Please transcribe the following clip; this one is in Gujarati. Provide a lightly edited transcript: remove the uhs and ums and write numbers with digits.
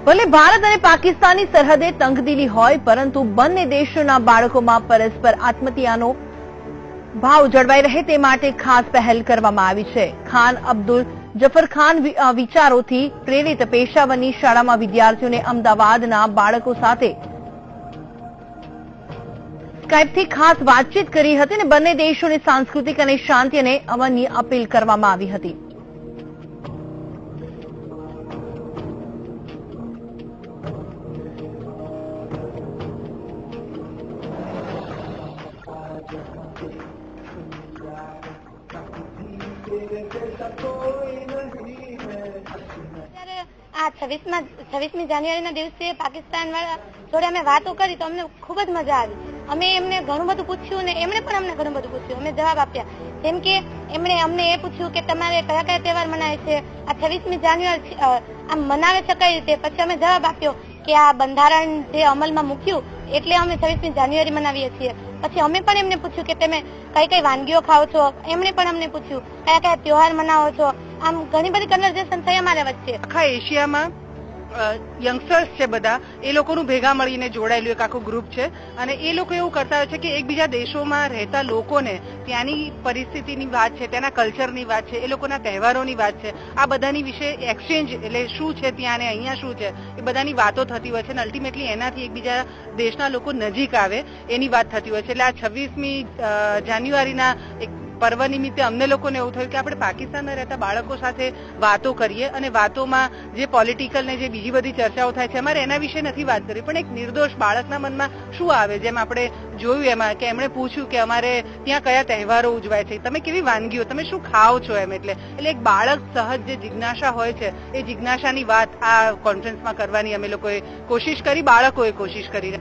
ભલે ભારત અને પાકિસ્તાનની સરહદે તંગદિલી હોય, પરંતુ બંને દેશોના બાળકોમાં પરસ્પર આત્મીયતાનો ભાવ જળવાઈ રહે તે માટે ખાસ પહેલ કરવામાં આવી છે। ખાન અબ્દુલ જફર ખાન વિચારોથી પ્રેરિત પેશાવરની શાળામાં વિદ્યાર્થીઓને અમદાવાદના બાળકો સાથે સ્કાઇપથી ખાસ વાતચીત કરી હતી અને બંને દેશોની સાંસ્કૃતિક અને શાંતિ અને અમનની અપીલ કરવામાં આવી હતી। આ 26મી જાન્યુઆરીના દિવસે પાકિસ્તાન વાળા જોડે અમે વાતો કરી તો અમને ખૂબ જ મજા આવી। અમે એમને ઘણું બધું પૂછ્યું ને એમણે પણ અમને ઘણું બધું પૂછ્યું, અમે જવાબ આપ્યા। જેમ કે એમણે અમને એ પૂછ્યું કે તમારે કયા કયા તહેવાર મનાવે છે, આ 26મી જાન્યુઆરી આમ મનાવે છે કઈ રીતે। પછી અમે જવાબ આપ્યો કે આ બંધારણ જે અમલમાં મૂક્યું એટલે અમે 26મી જાન્યુઆરી મનાવીએ છીએ। પછી અમે પણ એમને પૂછ્યું કે તમે કઈ કઈ વાનગીઓ ખાઓ છો, એમણે પણ અમને પૂછ્યું કયા કયા તહેવાર મનાવો છો। આમ ઘણી બધી કન્વર્ઝેશન થઈ અમારા વચ્ચે। આખા એશિયામાં યંગસ્ટર્સ છે બધા, એ લોકોનું ભેગા મળીને જોડાયેલું એક આખું ગ્રુપ છે અને એ લોકો એવું કરતા હોય છે કે એકબીજા દેશોમાં રહેતા લોકોને ત્યાંની પરિસ્થિતિની વાત છે, ત્યાંના કલ્ચરની વાત છે, એ લોકોના તહેવારોની વાત છે, આ બધાની વિશે એક્સચેન્જ એટલે શું છે ત્યાં ને અહીંયા શું છે એ બધાની વાતો થતી હોય છે અને અલ્ટિમેટલી એનાથી એકબીજા દેશના લોકો નજીક આવે એની વાત થતી હોય છે। એટલે આ 26મી જાન્યુઆરીના એક પર્વ નિમિત્તે અમને લોકોને એવું થયું કે આપણે પાકિસ્તાનમાં રહેતા બાળકો સાથે વાતો કરીએ અને વાતોમાં જે પોલિટિકલ ને જે બીજી બધી ચર્ચાઓ થાય છે અમારે એના વિશે નથી વાત કરી, પણ એક નિર્દોષ બાળકના મનમાં શું આવે, જેમ આપણે જોયું એમાં કે એમણે પૂછ્યું કે અમારે ત્યાં કયા તહેવારો ઉજવાય છે, તમે કેવી વાનગીઓ, તમે શું ખાઓ છો એમ। એટલે એક બાળક સહજ જે જિજ્ઞાસા હોય છે એ જિજ્ઞાસાની વાત આ કોન્ફરન્સમાં કરવાની અમે લોકોએ કોશિશ કરી, બાળકોએ કોશિશ કરી।